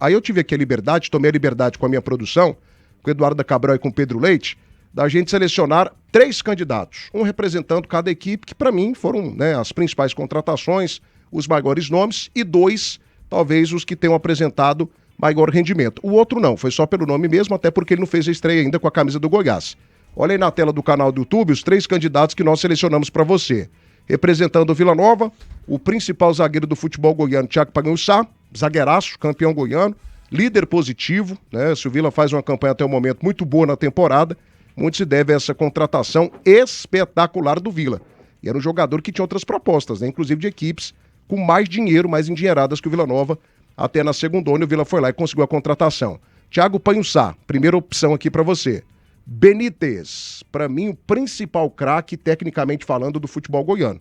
Aí eu tive aqui a liberdade, tomei a liberdade com a minha produção, com o Eduardo Cabral e com o Pedro Leite, da gente selecionar 3 candidatos, um representando cada equipe, que para mim foram, né, as principais contratações, os maiores nomes, e 2, talvez, os que tenham apresentado maior rendimento. O outro não, foi só pelo nome mesmo, até porque ele não fez a estreia ainda com a camisa do Goiás. Olha aí na tela do canal do YouTube os 3 candidatos que nós selecionamos para você. Representando o Vila Nova, o principal zagueiro do futebol goiano, Thiago Panhussá, zagueiraço, campeão goiano, líder positivo, né? Se o Vila faz uma campanha até o momento muito boa na temporada, muito se deve a essa contratação espetacular do Vila. E era um jogador que tinha outras propostas, né? Inclusive de equipes com mais dinheiro, mais endinheiradas que o Vila Nova. Até na segundona o Vila foi lá e conseguiu a contratação. Thiago Panhussá, primeira opção aqui para você. Benítez, para mim o principal craque, tecnicamente falando, do futebol goiano.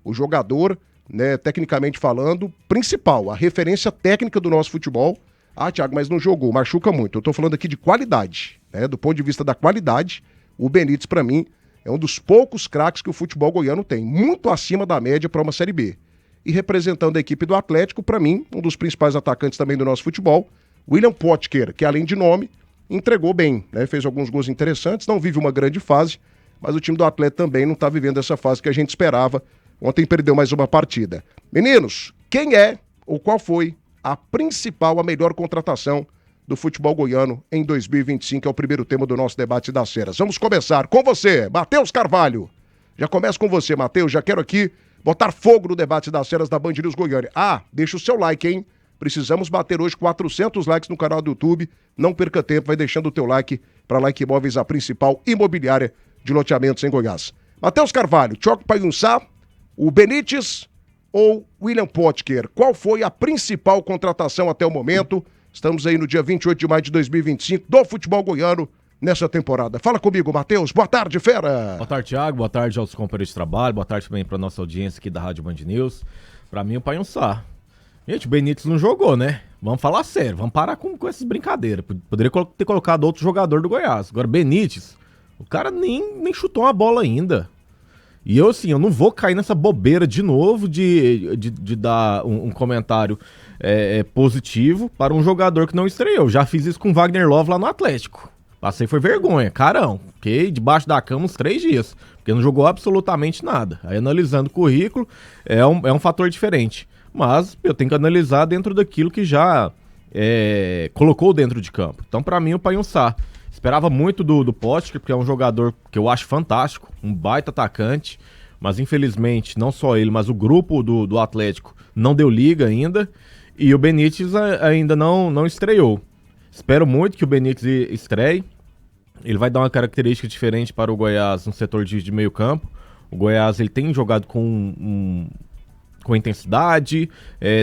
O jogador, né, tecnicamente falando, principal, a referência técnica do nosso futebol. Ah, Thiago, mas não jogou, machuca muito. Eu tô falando aqui de qualidade, né? Do ponto de vista da qualidade, o Benítez, para mim, é um dos poucos craques que o futebol goiano tem, muito acima da média para uma Série B. E representando a equipe do Atlético, para mim, um dos principais atacantes também do nosso futebol, William Potker, que além de nome, entregou bem, né? Fez alguns gols interessantes, não vive uma grande fase, mas o time do Atlético também não está vivendo essa fase que a gente esperava. Ontem perdeu mais uma partida. Meninos, quem é ou qual foi a principal, a melhor contratação do futebol goiano em 2025, é o primeiro tema do nosso debate das feras. Vamos começar com você, Matheus Carvalho. Já começo com você, Matheus, já quero aqui botar fogo no debate das feras da Band News Goiânia. Ah, deixa o seu like, hein? Precisamos bater hoje 400 likes no canal do YouTube. Não perca tempo, vai deixando o teu like para Like Imóveis, a principal imobiliária de loteamentos em Goiás. Matheus Carvalho, Thiago Panhussá, o Benítez ou William Potker? Qual foi a principal contratação até o momento? Estamos aí no dia 28 de maio de 2025 do futebol goiano nessa temporada. Fala comigo, Matheus. Boa tarde, fera. Boa tarde, Thiago. Boa tarde aos companheiros de trabalho. Boa tarde também para nossa audiência aqui da Rádio Band News. Para mim, o Panhussá. Gente, o Benítez não jogou, né? Vamos falar sério. Vamos parar com essas brincadeiras. Poderia ter colocado outro jogador do Goiás. Agora, Benítez, o cara nem chutou uma bola ainda. E eu, assim, eu não vou cair nessa bobeira de novo de dar um comentário positivo para um jogador que não estreou. Já fiz isso com o Wagner Love lá no Atlético. Passei foi vergonha, carão. Fiquei debaixo da cama uns 3 dias, porque não jogou absolutamente nada. Aí, analisando o currículo, é um fator diferente. Mas eu tenho que analisar dentro daquilo que já colocou dentro de campo. Então, para mim, o Panhussá. Esperava muito do Potker, porque é um jogador que eu acho fantástico, um baita atacante, mas infelizmente, não só ele, mas o grupo do Atlético não deu liga ainda, e o Benítez ainda não estreou. Espero muito que o Benítez estreie, ele vai dar uma característica diferente para o Goiás no setor de meio campo. O Goiás ele tem jogado com intensidade,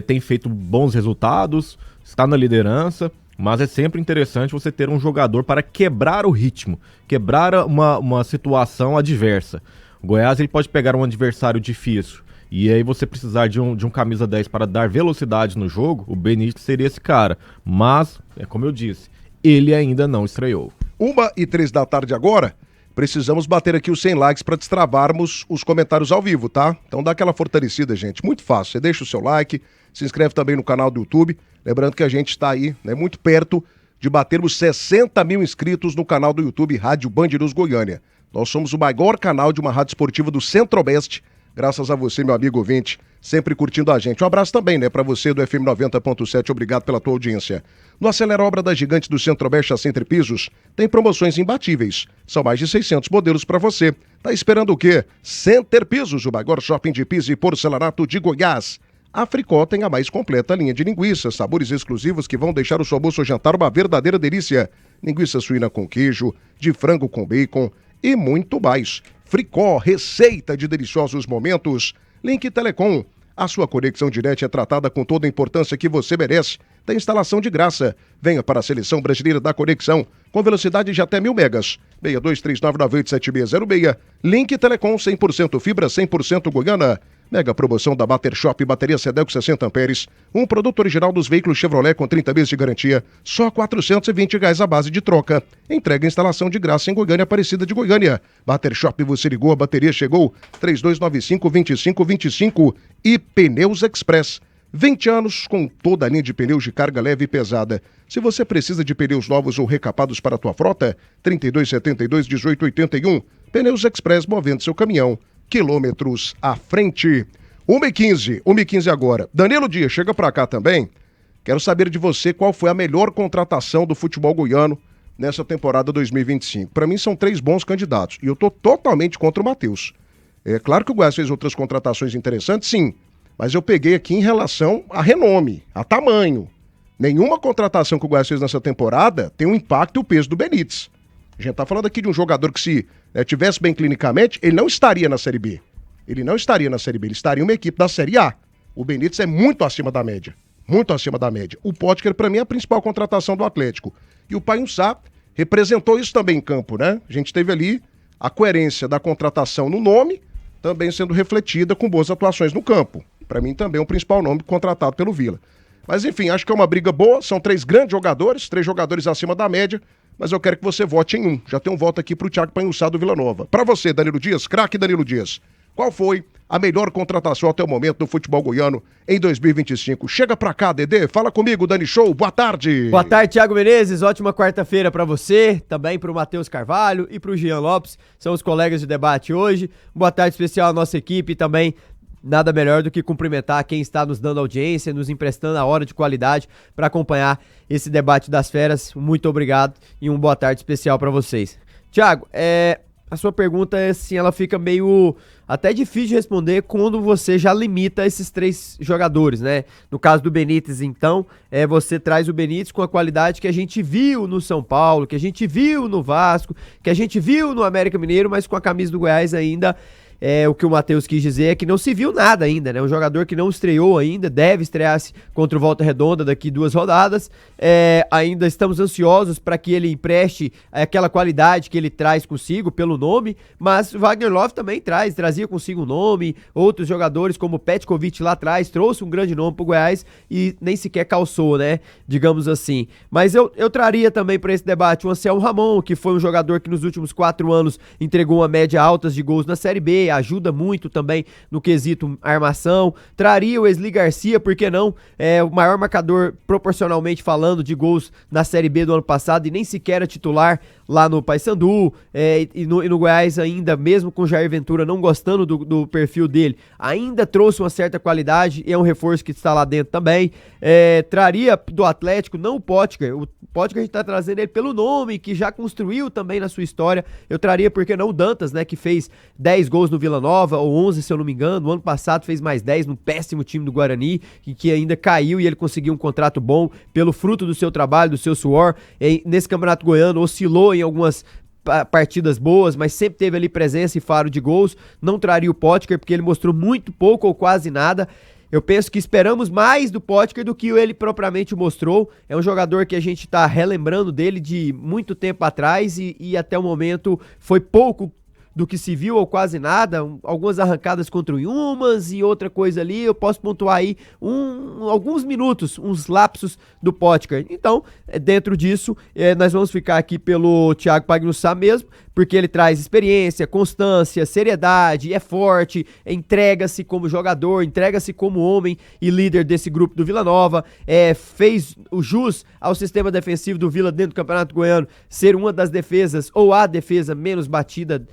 tem feito bons resultados, está na liderança, mas é sempre interessante você ter um jogador para quebrar o ritmo, quebrar uma situação adversa. O Goiás ele pode pegar um adversário difícil e aí você precisar de um camisa 10 para dar velocidade no jogo, o Benítez seria esse cara. Mas, como eu disse, ele ainda não estreou. 1h03 da tarde agora, precisamos bater aqui os 100 likes para destravarmos os comentários ao vivo, tá? Então dá aquela fortalecida, gente. Muito fácil, você deixa o seu like, se inscreve também no canal do YouTube. Lembrando que a gente está aí, né, muito perto de batermos 60 mil inscritos no canal do YouTube Rádio Band News Goiânia. Nós somos o maior canal de uma rádio esportiva do Centro-Oeste, graças a você, meu amigo ouvinte, sempre curtindo a gente. Um abraço também, né, para você do FM 90.7, obrigado pela tua audiência. No Acelera Obra da Gigante do Centro-Oeste, a Center Pisos, tem promoções imbatíveis. São mais de 600 modelos para você. Tá esperando o quê? Center Pisos, o maior shopping de piso e porcelanato de Goiás. A Fricó tem a mais completa linha de linguiças, sabores exclusivos que vão deixar o seu almoço ou jantar uma verdadeira delícia. Linguiça suína com queijo, de frango com bacon e muito mais. Fricó, receita de deliciosos momentos. Link Telecom, a sua conexão direta é tratada com toda a importância que você merece. Tem instalação de graça. Venha para a Seleção Brasileira da Conexão, com velocidade de até 1000 megas. 6239987606. Link Telecom, 100% fibra, 100% Goiana. Mega promoção da Bater Shop, bateria Sedelco 60 amperes, um produto original dos veículos Chevrolet com 30 meses de garantia, só R$ 420 a base de troca. Entrega e instalação de graça em Goiânia, Aparecida de Goiânia. Bater Shop, você ligou, a bateria chegou, 3295-2525 e Pneus Express. 20 anos com toda a linha de pneus de carga leve e pesada. Se você precisa de pneus novos ou recapados para a tua frota, 3272-1881. Pneus Express, movendo seu caminhão quilômetros à frente. 1h15 agora. Danilo Dias, chega pra cá também. Quero saber de você qual foi a melhor contratação do futebol goiano nessa temporada 2025. Para mim são 3 bons candidatos e eu tô totalmente contra o Matheus. É claro que o Goiás fez outras contratações interessantes, sim, mas eu peguei aqui em relação a renome, a tamanho. Nenhuma contratação que o Goiás fez nessa temporada tem o impacto e o peso do Benítez. A gente tá falando aqui de um jogador que se tivesse bem clinicamente, ele não estaria na Série B. Ele estaria em uma equipe da Série A. O Benítez é muito acima da média. Muito acima da média. O Potker, para mim, é a principal contratação do Atlético. E o Payunçá representou isso também em campo, né? A gente teve ali a coerência da contratação no nome, também sendo refletida com boas atuações no campo. Para mim, também é o principal nome contratado pelo Vila. Mas, enfim, acho que é uma briga boa. São 3 grandes jogadores, 3 jogadores acima da média. Mas eu quero que você vote em um. Já tem um voto aqui pro Thiago Payunçá do Vila Nova. Para você, Danilo Dias, craque Danilo Dias. Qual foi a melhor contratação até o momento do futebol goiano em 2025? Chega pra cá, Dedê. Fala comigo, Dani Show. Boa tarde. Boa tarde, Thiago Menezes. Ótima quarta-feira pra você, também pro Matheus Carvalho e pro Jean Lopes. São os colegas de debate hoje. Boa tarde especial à nossa equipe e também nada melhor do que cumprimentar quem está nos dando audiência, nos emprestando a hora de qualidade para acompanhar esse debate das feras. Muito obrigado e uma boa tarde especial pra vocês. Thiago, a sua pergunta, assim, ela fica meio até difícil de responder quando você já limita esses 3 jogadores, né? No caso do Benítez, então, você traz o Benítez com a qualidade que a gente viu no São Paulo, que a gente viu no Vasco, que a gente viu no América Mineiro, mas com a camisa do Goiás ainda. O que o Matheus quis dizer é que não se viu nada ainda, né? Um jogador que não estreou ainda, deve estrear-se contra o Volta Redonda daqui 2 rodadas. Ainda estamos ansiosos para que ele empreste aquela qualidade que ele traz consigo pelo nome, mas o Wagner Love também trazia consigo um nome. Outros jogadores como o Petkovic lá atrás trouxe um grande nome pro Goiás e nem sequer calçou, né? Digamos assim. Mas eu traria também para esse debate o Anselmo Ramon, que foi um jogador que nos últimos 4 anos entregou uma média alta de gols na Série B, ajuda muito também no quesito armação. Traria o Wesley Garcia, por que não? É o maior marcador proporcionalmente falando de gols na Série B do ano passado e nem sequer era titular lá no Paysandu, e no Goiás ainda, mesmo com o Jair Ventura não gostando do perfil dele, ainda trouxe uma certa qualidade e é um reforço que está lá dentro também. Traria do Atlético, não o Potker. O Potker a gente está trazendo ele pelo nome, que já construiu também na sua história. Eu traria, por que não, o Dantas, né, que fez 10 gols no Vila Nova, ou 11, se eu não me engano. No ano passado fez mais 10 num péssimo time do Guarani, que ainda caiu e ele conseguiu um contrato bom pelo fruto do seu trabalho, do seu suor. Nesse Campeonato Goiano oscilou em algumas partidas boas, mas sempre teve ali presença e faro de gols. Não traria o Potker, porque ele mostrou muito pouco ou quase nada. Eu penso que esperamos mais do Potker do que ele propriamente mostrou. É um jogador que a gente tá relembrando dele de muito tempo atrás e até o momento foi pouco do que se viu ou quase nada, algumas arrancadas contra o Yumas e outra coisa ali. Eu posso pontuar aí alguns minutos, uns lapsos do Potker. Então, dentro disso, nós vamos ficar aqui pelo Thiago Payunçá mesmo, porque ele traz experiência, constância, seriedade, é forte, entrega-se como jogador, entrega-se como homem e líder desse grupo do Vila Nova, fez o jus ao sistema defensivo do Vila dentro do Campeonato Goiano ser uma das defesas, ou a defesa menos batida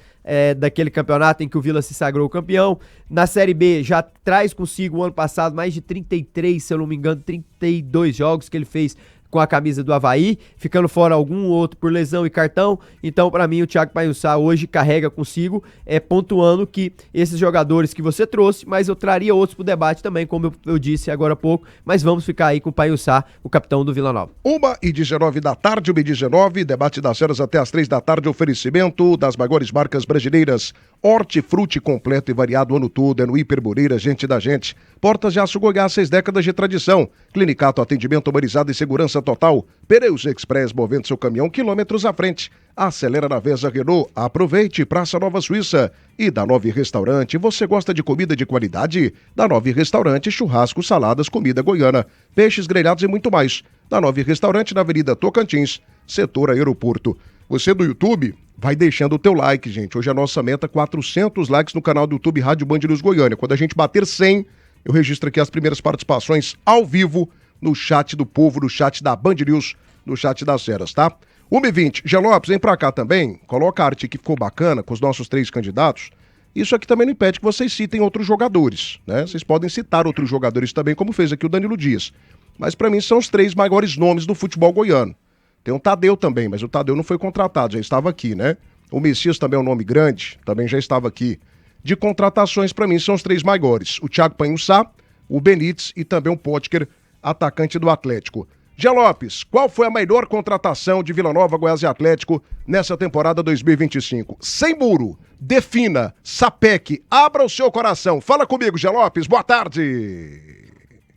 daquele campeonato em que o Vila se sagrou campeão. Na Série B já traz consigo o ano passado mais de 33, se eu não me engano, 32 jogos que ele fez com a camisa do Avaí, ficando fora algum outro por lesão e cartão. Então, para mim, o Thiago Payunçá hoje carrega consigo, pontuando que esses jogadores que você trouxe, mas eu traria outros pro debate também, como eu disse agora há pouco, mas vamos ficar aí com o Payunçá, o capitão do Vila Nova. 1h19 da tarde, 1h19, debate das feras até as 3 da tarde, oferecimento das maiores marcas brasileiras, hortifruti completo e variado o ano todo, é no Hiper Moreira, gente da gente. Portas de Aço Goiás, 6 décadas de tradição. Clinicato, atendimento humanizado e segurança total. Pneus Express, movendo seu caminhão quilômetros à frente. Acelera na Vesa Renault. Aproveite, Praça Nova Suíça. E da Nove Restaurante, você gosta de comida de qualidade? Da Nove Restaurante, churrasco, saladas, comida goiana, peixes grelhados e muito mais. Da Nove Restaurante, na Avenida Tocantins, setor aeroporto. Você do YouTube, vai deixando o teu like, gente. Hoje a nossa meta é 400 likes no canal do YouTube Rádio Band News Goiânia. Quando a gente bater 100, eu registro aqui as primeiras participações ao vivo no chat do povo, no chat da Band News, no chat das feras, tá? 1h20, Jean Lopes, vem pra cá também, coloca a arte que ficou bacana com os nossos 3 candidatos. Isso aqui também não impede que vocês citem outros jogadores, né? Vocês podem citar outros jogadores também, como fez aqui o Danilo Dias. Mas pra mim são os 3 maiores nomes do futebol goiano. Tem o Tadeu também, mas o Tadeu não foi contratado, já estava aqui, né? O Messias também é um nome grande, também já estava aqui. De contratações, pra mim, são os 3 maiores. O Thiago Panhussá, o Benítez e também o Potker, atacante do Atlético. Jean Lopes, qual foi a melhor contratação de Vila Nova, Goiás e Atlético nessa temporada 2025? Sem muro, defina, Sapec, abra o seu coração. Fala comigo, Jean Lopes, boa tarde.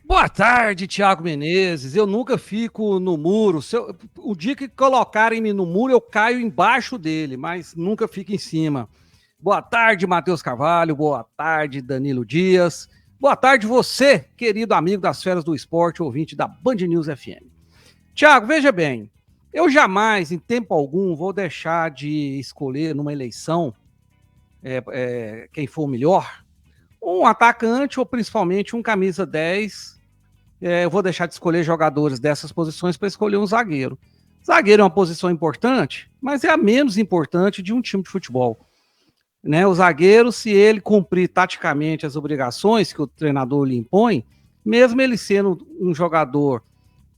Boa tarde, Thiago Menezes. Eu nunca fico no muro. O dia que colocarem-me no muro, eu caio embaixo dele, mas nunca fico em cima. Boa tarde, Matheus Carvalho. Boa tarde, Danilo Dias. Boa tarde, você, querido amigo das feras do esporte, ouvinte da Band News FM. Thiago, veja bem, eu jamais, em tempo algum, vou deixar de escolher numa eleição quem for o melhor, um atacante ou principalmente um camisa 10. Eu vou deixar de escolher jogadores dessas posições para escolher um zagueiro. Zagueiro é uma posição importante, mas é a menos importante de um time de futebol. Né? O zagueiro, se ele cumprir taticamente as obrigações que o treinador lhe impõe, mesmo ele sendo um jogador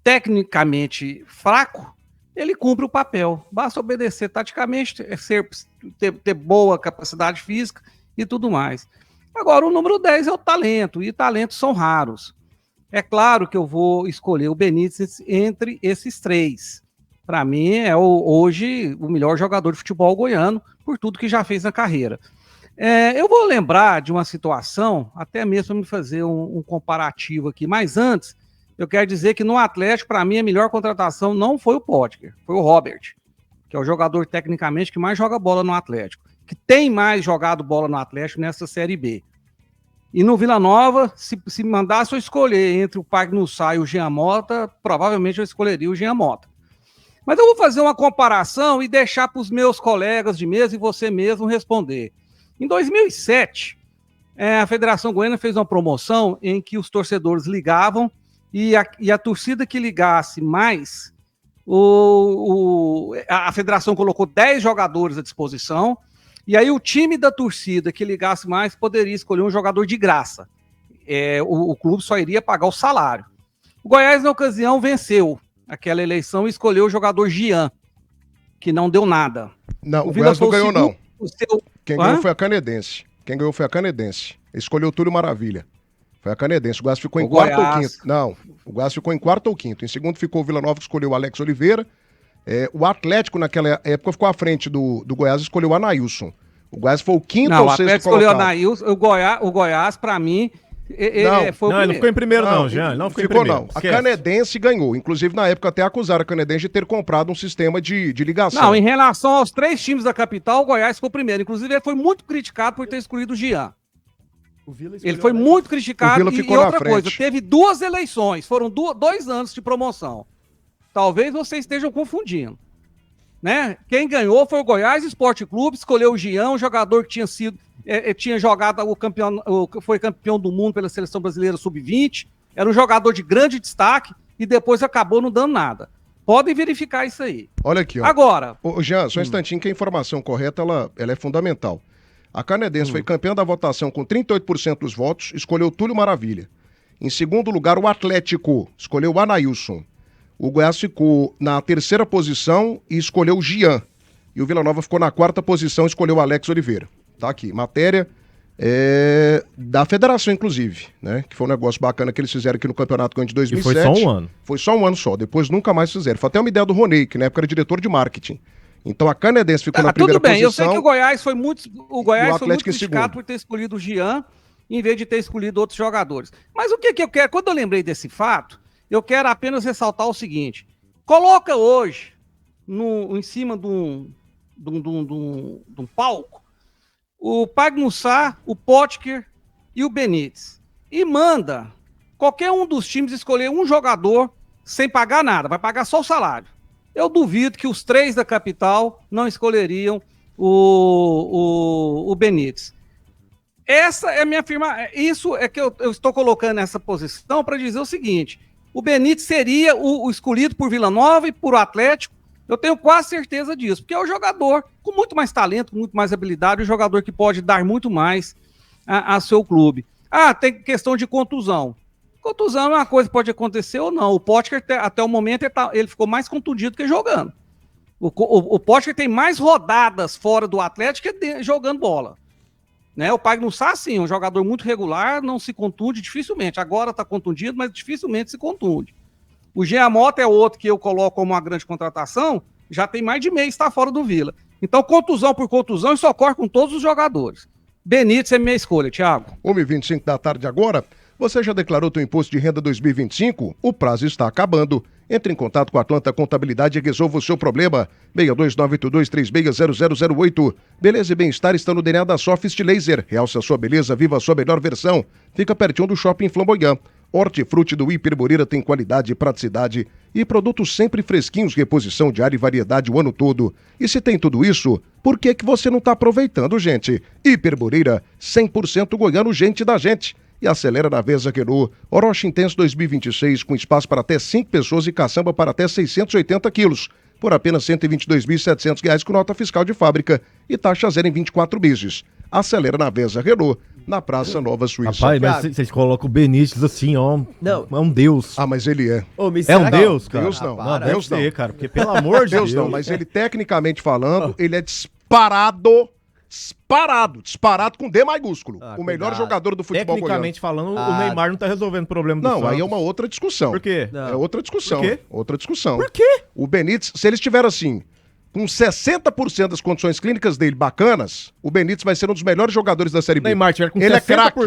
tecnicamente fraco, ele cumpre o papel. Basta obedecer taticamente, ter boa capacidade física e tudo mais. Agora, o número 10 é o talento, e talentos são raros. É claro que eu vou escolher o Benítez entre esses 3. Para mim, é hoje o melhor jogador de futebol goiano, por tudo que já fez na carreira. Eu vou lembrar de uma situação, até mesmo para me fazer um comparativo aqui, mas antes, eu quero dizer que no Atlético, para mim, a melhor contratação não foi o Potker, foi o Robert, que é o jogador tecnicamente que mais joga bola no Atlético, que tem mais jogado bola no Atlético nessa Série B. E no Vila Nova, se mandasse eu escolher entre o Pagnussá e o Jean Mota, provavelmente eu escolheria o Jean Mota. Mas eu vou fazer uma comparação e deixar para os meus colegas de mesa e você mesmo responder. Em 2007, a Federação Goiana fez uma promoção em que os torcedores ligavam e a torcida que ligasse mais, a Federação colocou 10 jogadores à disposição, e aí o time da torcida que ligasse mais poderia escolher um jogador de graça. O clube só iria pagar o salário. O Goiás, na ocasião, venceu aquela eleição e escolheu o jogador Jean, que não deu nada. Não, o Goiás não ganhou, não. Quem ganhou foi a Canedense. Escolheu o Túlio Maravilha. Foi a Canedense. O Goiás ficou em quarto ou quinto. Não, o Goiás ficou em quarto ou quinto. Em segundo ficou o Vila Nova, que escolheu o Alex Oliveira. O Atlético, naquela época, ficou à frente do Goiás e escolheu o Anailson. O Goiás foi o quinto ou sexto colocado. Não, o Atlético escolheu o Anailson. O Goiás, pra mim, foi o primeiro. Ele não ficou em primeiro, não, Jean. Não ficou em primeiro. Não. A Canedense ganhou. Inclusive, na época, até acusaram a Canedense de ter comprado um sistema de ligação. Não, em relação aos 3 times da capital, o Goiás ficou primeiro. Inclusive, ele foi muito criticado por ter escolhido o Jean. Ele foi muito criticado. E outra coisa, teve 2 eleições. Foram 2 anos de promoção. Talvez vocês estejam confundindo. Né? Quem ganhou foi o Goiás Esporte Clube, escolheu o Jean, um jogador que tinha jogado foi campeão do mundo pela Seleção Brasileira Sub-20, era um jogador de grande destaque e depois acabou não dando nada. Podem verificar isso aí. Olha aqui, ó. Agora... Jean, só um instantinho que a informação correta, ela é fundamental. A Canedense foi campeã da votação com 38% dos votos, escolheu o Túlio Maravilha. Em segundo lugar, o Atlético escolheu o Anailson. O Goiás ficou na 3ª posição e escolheu o Jean. E o Vila Nova ficou na 4ª posição e escolheu o Alex Oliveira. Tá aqui, matéria da federação, inclusive, né? Que foi um negócio bacana que eles fizeram aqui no Campeonato Goiano de 2007. E foi só um ano. Foi só um ano só, depois nunca mais fizeram. Foi até uma ideia do Roney, que na época era diretor de marketing. Então a Canedense ficou na primeira posição. Tudo bem, eu sei que o Goiás foi muito criticado segundo. por ter escolhido o Jean, em vez de ter escolhido outros jogadores. Mas o que eu quero, quando eu lembrei desse fato, eu quero apenas ressaltar o seguinte: coloca hoje, em cima de um palco, o Pagnussá, o Potker e o Benítez. E manda qualquer um dos times escolher um jogador sem pagar nada, vai pagar só o salário. Eu duvido que os 3 da capital não escolheriam o Benítez. Essa é a minha afirmação. Isso é que eu estou colocando nessa posição para dizer o seguinte: o Benítez seria o escolhido por Vila Nova e por o Atlético. Eu tenho quase certeza disso, porque é um jogador com muito mais talento, com muito mais habilidade, um jogador que pode dar muito mais a seu clube. Tem questão de contusão. Contusão é uma coisa que pode acontecer ou não. O Potker, até o momento, ele ficou mais contundido que jogando. O Potker tem mais rodadas fora do Atlético que jogando bola. Né? O Pagnussá, sim, um jogador muito regular, não se contunde dificilmente. Agora está contundido, mas dificilmente se contunde. O Jean Mota é outro que eu coloco como uma grande contratação, já tem mais de mês, está fora do Vila. Então, contusão por contusão, isso ocorre com todos os jogadores. Benítez é minha escolha, Thiago. 1h25 da tarde agora. Você já declarou seu imposto de renda 2025? O prazo está acabando. Entre em contato com a Atlanta Contabilidade e resolva o seu problema. 62982360008. Beleza e bem-estar estão no DNA da Sophist Laser. Realce a sua beleza, viva a sua melhor versão. Fica pertinho do Shopping Flamboyant. Hortifruti do Hiperboreira tem qualidade e praticidade e produtos sempre fresquinhos, reposição diária e variedade o ano todo. E se tem tudo isso, por que você não está aproveitando, gente? Hiperboreira, 100% goiano, gente da gente. E acelera na Vesa Renault. Orochi Intense 2026, com espaço para até 5 pessoas e caçamba para até 680 quilos. Por apenas R$ 122.700 com nota fiscal de fábrica e taxa zero em 24 meses. Acelera na Vesa Renault, na Praça Nova Suíça. Rapaz, mas vocês colocam o Benítez assim, ó. Não. É um deus. Mas ele é. É um deus, cara. Deus não. Não, Deus deve não. ser, cara, porque pelo amor de Deus. Deus não, mas ele, tecnicamente falando, ele é disparado com D maiúsculo. O melhor cuidado. jogador do futebol Tecnicamente falando, o Neymar não tá resolvendo o problema do goiano. Não, Santos. aí é uma outra discussão. Por quê? Não. É outra discussão. Por quê? Outra discussão. Por quê? O Benítez, se ele estiver assim, com 60% das condições clínicas dele bacanas, o Benítez vai ser um dos melhores jogadores da Série O B. Neymar tiver com ele 60%. é craque.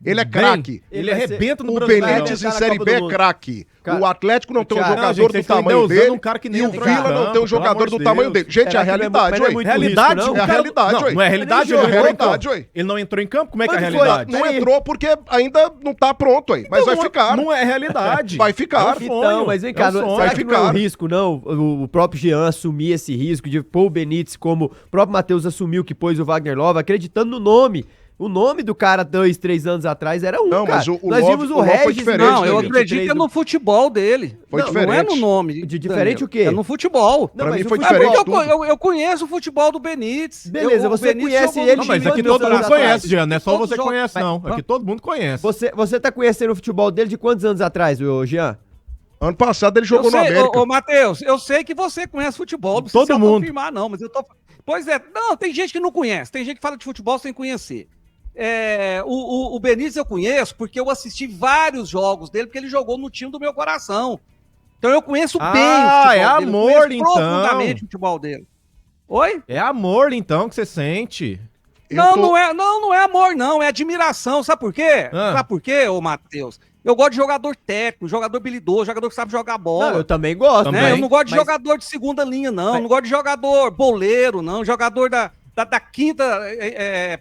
Ele é bem, craque. Ele arrebenta no O Brasileirão. Benítez em Vai Série na B Copa do é Mundo. craque. Cara, O Atlético não tem um Thiago, jogador gente, do vocês estão tamanho ainda usando dele. um cara que nem E o entrou Vila em não tem um campo, jogador pelo do amor de tamanho Deus. dele. Gente, é a Será que ele realidade, não é ué. muito Realidade, risco, não? É a realidade, não, ué. não é realidade, Ele ele nem não entrou em jogou, campo. ué. Ele não entrou em campo, como é que é a Mas foi, realidade? Não entrou porque ainda não tá pronto aí. Mas vai Não, ficar. Não é realidade. Vai ficar. É um sonho, Então, mas vem cá, é um sonho. será Vai que não é um ficar. risco, não? O próprio Jean assumir esse risco de pôr o Benítez, como o próprio Matheus assumiu que pôs o Wagner Love, acreditando no nome. O nome do cara 2, 3 anos atrás era um, Não, cara. mas o Nós Love- vimos o o Love foi Regis... diferente, Não, eu né, acredito que é no futebol dele. Foi Não é diferente. no nome. De diferente o quê? É no futebol. Não, Pra mas mim o foi futebol- diferente. Porque eu conheço o futebol do Benítez. Beleza, você conhece jogou ele no Não, mas de aqui quantos todo anos mundo atrás? conhece, Jean. Não é só Todos você jogos. conhece, não. Mas- Aqui todo mundo conhece. Você tá conhecendo o futebol dele de quantos anos atrás, ô Jean? Ano passado ele Eu jogou no sei, América. ô Matheus, eu sei que você conhece futebol, não Todo precisa mundo. confirmar não, mas eu tô... Pois é, não, tem gente que não conhece, tem gente que fala de futebol sem conhecer. O Benítez eu conheço porque eu assisti vários jogos dele, porque ele jogou no time do meu coração. Então eu conheço bem o futebol é dele, amor, eu conheço então. profundamente o futebol dele. Oi? É amor, então, que você sente. Não é amor, não, é admiração. Sabe por quê? Ah. Sabe por quê, ô Matheus? Eu gosto de jogador técnico, jogador habilidoso, jogador que sabe jogar bola. Não, eu também gosto, Também. Né? Eu não gosto de Mas- jogador de segunda linha, não. Mas- Não gosto de jogador boleiro, não. Jogador da quinta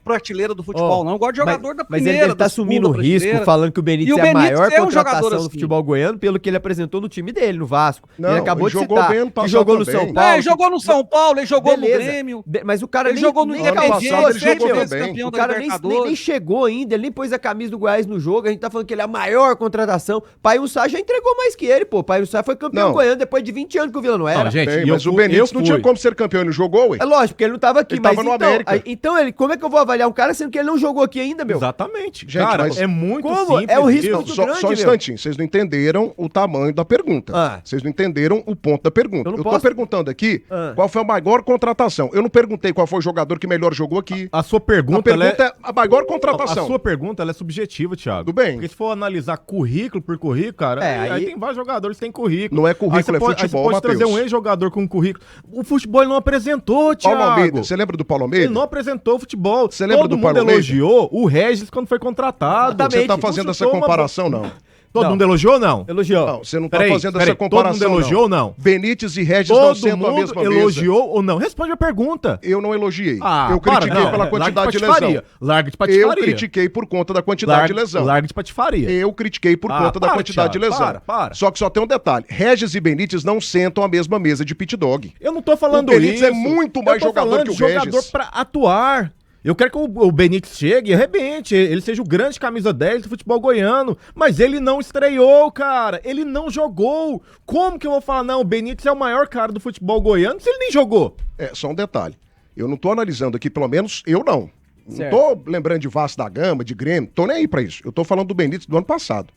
prateleira do futebol, Ó, não. Eu gosto de jogador da Mas primeira, ele tá da assumindo o segunda risco, prateleira. falando que o Benítez E o é a Benítez maior é um contratação jogador do assim. futebol goiano, pelo que ele apresentou no time dele, no Vasco. Não, ele acabou ele de jogou citar bem ano que passado jogou no também. São Paulo. Ele jogou no São Paulo, ele jogou Beleza. no Grêmio. Mas o cara Ele nem, jogou no nem Ano Independiente, passado ele seis jogou vezes bem. campeão O da cara nem Libertadores. chegou ainda, ele nem pôs a camisa do Goiás no jogo, a gente tá falando que ele é a maior contratação. Pai Sá já entregou mais que ele, pô. Pai Sá foi campeão Não. goiano depois de 20 anos que o Vila não era. Não, gente, Bem, e mas eu o fui- Benítez eu não tinha fui. como ser campeão, ele jogou, ué. É lógico, porque ele não tava aqui, Ele mas tava no então, América. então ele, como é que eu vou avaliar um cara sendo que ele não jogou aqui ainda, meu? Exatamente. Gente, Cara, mas- é muito Como? simples. É o risco isso. muito Só grande, um meu. instantinho, vocês não entenderam o tamanho da pergunta. Ah. Vocês não entenderam o ponto da pergunta. Eu não Eu tô posso- perguntando aqui Ah. qual foi a maior contratação. Eu não perguntei qual foi o jogador que melhor jogou aqui. A sua A pergunta, pergunta ela é a maior A contratação. sua pergunta ela é subjetiva, Thiago. Tudo bem. Porque se for analisar currículo por currículo, cara, É, aí aí- tem vários jogadores que têm currículo. Não é currículo, Aí você é pode- futebol, Aí você pode trazer Matheus. um ex-jogador com currículo. O futebol ele não apresentou, Thiago. Paulo Almeida, você lembra do Paulo Almeida? Ele não apresentou o futebol. Você lembra Todo do mundo Paulo Almeida? elogiou o Regis quando foi contratado. Exatamente. Você tá fazendo Não essa chutou uma comparação, não. Todo Não. mundo elogiou ou não? Elogiou. Não, você não tá Peraí, fazendo peraí, essa comparação, todo mundo elogiou ou não? Benítez e Regis não Todo sendo a mundo mesma mesa. elogiou ou não? Responde a pergunta. Eu não elogiei. Ah, eu critiquei para, não. pela quantidade de Larga lesão. Larga de Eu patifaria. critiquei por conta da quantidade de lesão. Larga de patifaria. Eu critiquei por conta da para, quantidade de Thiago, lesão. para. Só que só tem um detalhe. Regis e Benítez não sentam à mesma mesa de pit dog. Eu não tô falando O Benítez isso. é muito mais Eu tô jogador falando que o de jogador Regis. pra atuar. Eu quero que o Benítez chegue e arrebente, ele seja o grande camisa 10 do futebol goiano, mas ele não estreou, cara, ele não jogou. Como que eu vou falar, não, o Benítez é o maior cara do futebol goiano se ele nem jogou? Só um detalhe. Eu não tô analisando aqui, pelo menos eu não. Certo. Não tô lembrando de Vasco da Gama, de Grêmio, tô nem aí pra isso. Eu tô falando do Benítez do ano passado,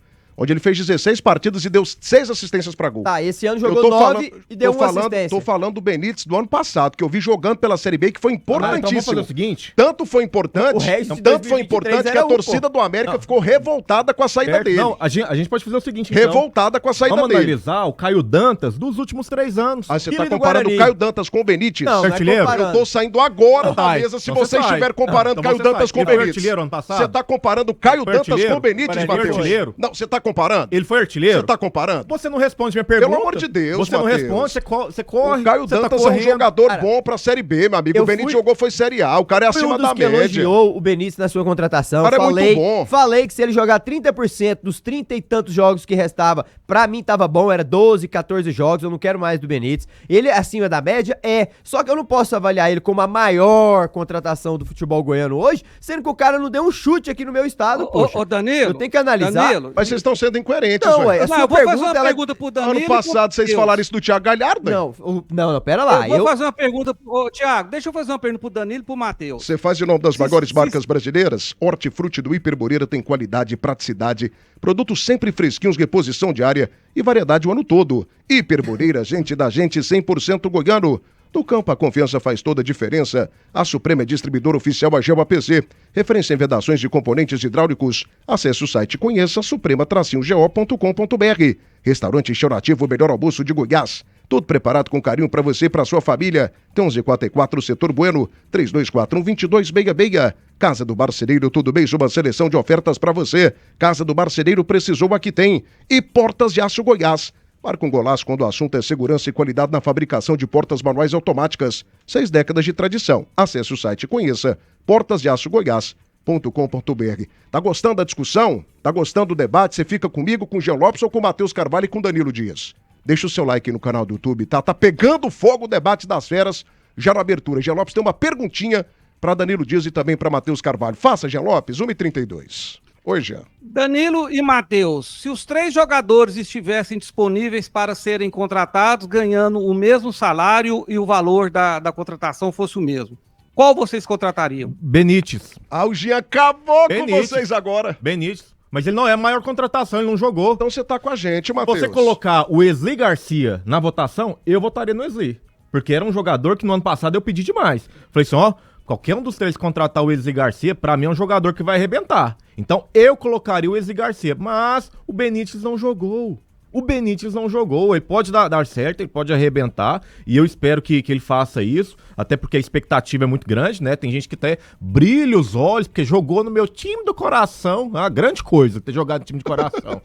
onde ele fez 16 partidas e deu 6 assistências pra gol. Tá, esse ano Eu jogou tô 9 falando- e deu tô uma falando, assistência. Tô falando do Benítez do ano passado, que eu vi jogando pela Série B, que foi Então vamos importantíssimo. fazer o seguinte... Tanto foi importante, O resto de tanto foi 2023 importante que era a um, torcida do América ficou revoltada com a saída Certo? dele. Não, a gente pode fazer o seguinte, então. Revoltada com a saída Vamos dele. analisar o Caio Dantas dos últimos 3 anos. Aí você Time tá do comparando o Guarani. Caio Dantas com o Benítez? Não, não é Artilheiro? comparando. Eu tô saindo agora da Sai. mesa se Então você sai. estiver comparando Então Caio você Dantas sai. com o Ele foi Benítez. artilheiro ano passado? Você tá comparando Caio Foi Dantas artilheiro? com o Benítez, Ele foi Matheus? artilheiro? Não, você tá comparando? Ele foi artilheiro? Você tá comparando? Você não responde minha pergunta. Pelo amor de Deus, Você não Matheus. responde, você corre. O Caio você tá Dantas é um correndo. jogador Cara, bom pra Série B, meu amigo. eu O Benítez fui- jogou foi Série A. O cara é Fui acima um dos da que média. elogiou o Benítez na sua contratação. O cara é muito bom. Falei que se ele jogar 30% dos 30 e tantos jogos que restava, pra mim tava bom, era 12, 14 jogos, eu não quero mais do Benítez. Ele é acima da média? É. Só que eu não posso avaliar ele como a maior contratação do futebol goiano hoje, sendo que o cara não deu um chute aqui no meu estado, poxa. Ô, Danilo. Eu tenho que analisar. Danilo, Mas vocês estão sendo incoerentes, Não, velho. é, a não, sua eu vou fazer pergunta, uma ela- pergunta pro Danilo. Ano e passado pro vocês Matheus. falaram isso do Thiago Galhardo, velho. Não, pera lá. Eu vou fazer uma pergunta. Ô, Thiago, deixa eu fazer uma pergunta pro Danilo e pro Matheus. Você faz em nome das maiores se- marcas brasileiras? Hortifruti do Hiperboreira tem qualidade e praticidade, produtos sempre fresquinhos, reposição diária e variedade o ano todo. Hiperboreira, gente da gente, 100% goiano. No campo, a confiança faz toda a diferença. A Suprema é distribuidor oficial Agel APC, referência em vedações de componentes hidráulicos. Acesse o site e conheça suprema-go.com.br. Restaurante Cheirativo, o melhor almoço de Goiás. Tudo preparado com carinho para você e para sua família. Tem 1144 Setor Bueno, 3241-2266. Casa do Marceneiro, tudo bem? Uma seleção de ofertas para você. Casa do Marceneiro precisou, aqui tem. E Portas de Aço Goiás. Marca um golaço quando o assunto é segurança e qualidade na fabricação de portas manuais automáticas. 6 décadas de tradição. Acesse o site e conheça portasdeaçogoiás.com.br. Tá gostando da discussão? Tá gostando do debate? Você fica comigo, com o Jean Lopes ou com o Matheus Carvalho e com o Danilo Dias? Deixa o seu like aí no canal do YouTube, tá? Tá pegando fogo o debate das feras já na abertura. Jean Lopes tem uma perguntinha para Danilo Dias e também para Matheus Carvalho. Faça, Jean Lopes, 1h32. Oi, Jean. Danilo e Matheus, se os 3 jogadores estivessem disponíveis para serem contratados, ganhando o mesmo salário e o valor da contratação fosse o mesmo, qual vocês contratariam? Benítez. Ah, o Jean acabou Benítez. com vocês agora. Benítez. Mas ele não é a maior contratação, ele não jogou. Então você tá com a gente, Se Matheus. você colocar o Wesley Garcia na votação, eu votaria no Wesley. Porque era um jogador que no ano passado eu pedi demais. Falei assim, ó, qualquer um dos 3 que contratar o Wesley Garcia, pra mim é um jogador que vai arrebentar. Então eu colocaria o Wesley Garcia, mas o Benítez não jogou. O Benítez não jogou, ele pode dar certo, ele pode arrebentar, e eu espero que ele faça isso, até porque a expectativa é muito grande, né? Tem gente que até brilha os olhos, porque jogou no meu time do coração, uma grande coisa ter jogado no time de coração.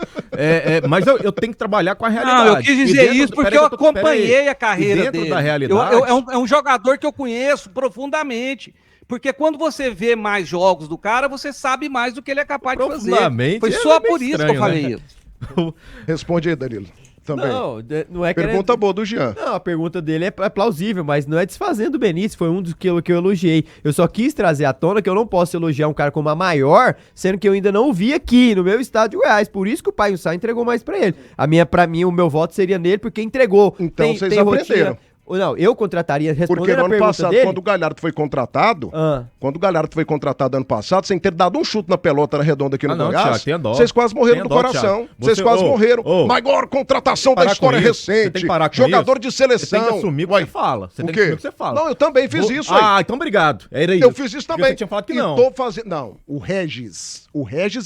Mas eu tenho que trabalhar com a realidade. Não, eu quis dizer isso porque eu acompanhei a carreira dentro dele. da realidade... É um jogador que eu conheço profundamente. Porque quando você vê mais jogos do cara, você sabe mais do que ele é capaz de fazer. Profundamente, Foi é só meio por isso que eu estranho, falei né? isso. Responde aí, Danilo. Também. Não é Pergunta querendo... boa do Jean. Não, a pergunta dele é plausível, mas não é desfazendo o Benítez, foi um dos que eu elogiei. Eu só quis trazer à tona que eu não posso elogiar um cara como a maior, sendo que eu ainda não vi aqui no meu estado de Goiás. Por isso que o Pai Sá entregou mais pra ele. Pra mim, o meu voto seria nele, porque entregou. Então vocês aprenderam. Não, eu contrataria, Porque respondendo no a ano pergunta passado, dele... quando o Galhardo foi contratado, ano passado, sem ter dado um chute na pelota na redonda aqui no não, Goiás, Thiago, tenha dó. vocês quase morreram Tenha do dó, coração. Thiago. Vocês Você- quase morreram. ô, Maior contratação da parar história com isso. Você tem recente. que parar com Jogador isso. de seleção. Você tem que assumir o que Uai, você fala. Você o tem quê? que assumir o que você fala. Não, eu também fiz isso aí. Então obrigado. Era isso. Eu fiz isso Porque também. Você tinha falado que E não. tô fazendo... Não, o Regis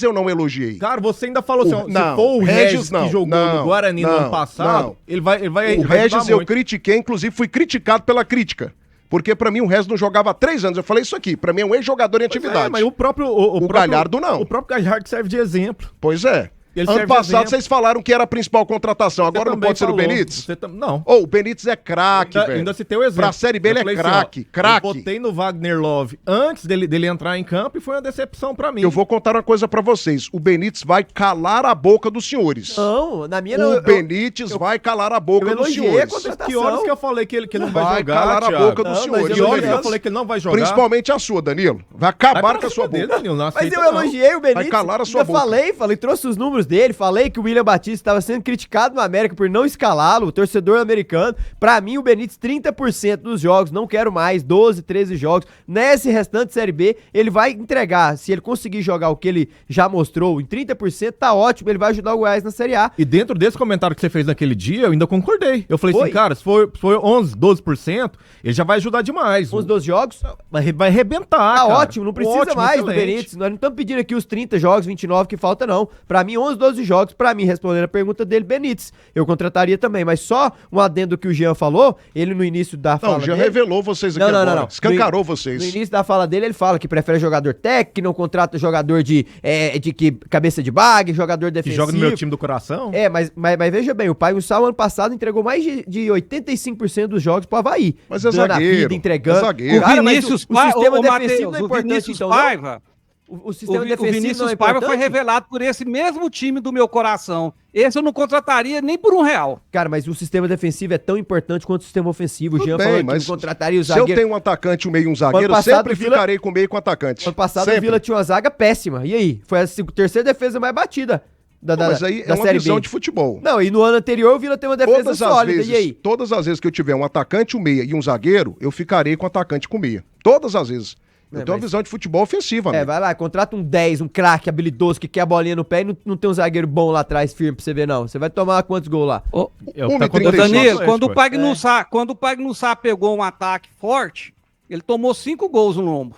eu não elogiei. Cara, você ainda falou assim, ó, Não, se for o Regis não, que jogou não, no Guarani no ano não, passado, não. ele vai O vai Regis ajudar eu muito. critiquei, inclusive fui criticado pela crítica. Porque pra mim o Regis não jogava há 3 anos. Eu falei isso aqui, pra mim é um ex-jogador em atividade. Mas o próprio Galhardo não. O próprio Galhardo serve de exemplo. Pois é. Ele Ano serve de passado exemplo. vocês falaram que era a principal contratação, Você agora não também pode ser o falou. Benítez? Não. Ô, o Benítez é craque, Ainda, velho. ainda citei o exemplo. Pra Série B ele Eu é falei assim, craque, ó, craque. Eu botei no Wagner Love antes dele entrar em campo e foi uma decepção pra mim. Eu vou contar uma coisa pra vocês. O Benítez vai calar a boca dos senhores. Não, na minha não. O Benítez vai calar a boca eu dos elogiei a senhores. contratação. Que horas que eu falei que ele não vai Vai jogar, calar a Thiago? boca dos Não, senhores. mas Que eu horas que eu elogiei. falei que ele não vai jogar? Principalmente a sua, Danilo. Vai acabar Vai com pra a sua cima dele, boca. Danilo, não Mas aceita, eu não. elogiei o Benítez. Vai calar a sua ainda boca. falei, trouxe os números dele, falei que o William Batista estava sendo criticado no América por não escalá-lo, o torcedor americano. Pra mim, o Benítez, 30% dos jogos, não quero mais, 12, 13 jogos. Nesse restante Série B, ele vai entregar, se ele conseguir jogar o que ele já mostrou em 30%, tá ótimo, ele vai ajudar o Goiás na Série A. E dentro desse comentário que você fez naquele dia, eu ainda concordei. Eu falei Foi? assim, cara, se for 11, 12%, ele já vai ajudar demais. Uns 12 jogos, Vai arrebentar, tá cara. ótimo, não precisa Ótimo, mais do excelente. Benítez. Nós não estamos pedindo aqui os 30 jogos, 29 que falta, não. Pra mim, 11, 12 jogos, pra mim, respondendo a pergunta dele, Benítez. Eu contrataria também, mas só um adendo que o Jean falou, ele no início da fala Não, já dele... revelou vocês aqui Não, agora. não, não. Escancarou No vocês. início da fala dele, ele fala que prefere jogador técnico, que não contrata jogador de que cabeça de bag, jogador Que defensivo. joga no meu time do coração. É, mas veja bem, o Pai Sal ano passado entregou mais de 85% dos jogos pro Havaí. Mas é dando a zagueiro, vida, entregando. é zagueiro. O Cara, mas Vinícius o sistema defensivo Matheus, não é o importante, Vinícius então, não? Paiva, O sistema o defensivo Vinícius não é Paiva importante? foi revelado por esse mesmo time do meu coração. Esse eu não contrataria nem por R$1. Cara, mas o sistema defensivo é tão importante quanto o sistema ofensivo. O Tudo Jean bem, falou que mas não contrataria o Se eu zagueiro. tenho um atacante, um meio e um zagueiro, Ano eu passado, sempre o Vila- ficarei com meio e com atacante. Ano passado sempre. o Vila tinha uma zaga péssima. E aí? Foi a terceira defesa mais batida da Mas aí da é uma Série visão B. de futebol. Não, e no ano anterior o Vila tem uma defesa sólida. E aí? Todas as vezes que eu tiver um atacante, um meia e um zagueiro, eu ficarei com atacante com meia. Todas as vezes. Eu tenho uma visão de futebol ofensiva, amigo. Vai lá, contrata um 10, um craque habilidoso que quer a bolinha no pé e não tem um zagueiro bom lá atrás firme pra você ver, não. Você vai tomar quantos gols lá? É o que tá 1,35. acontecendo. Danilo, quando o Pag... Pagnussá pegou um ataque forte, ele tomou 5 gols no lombo.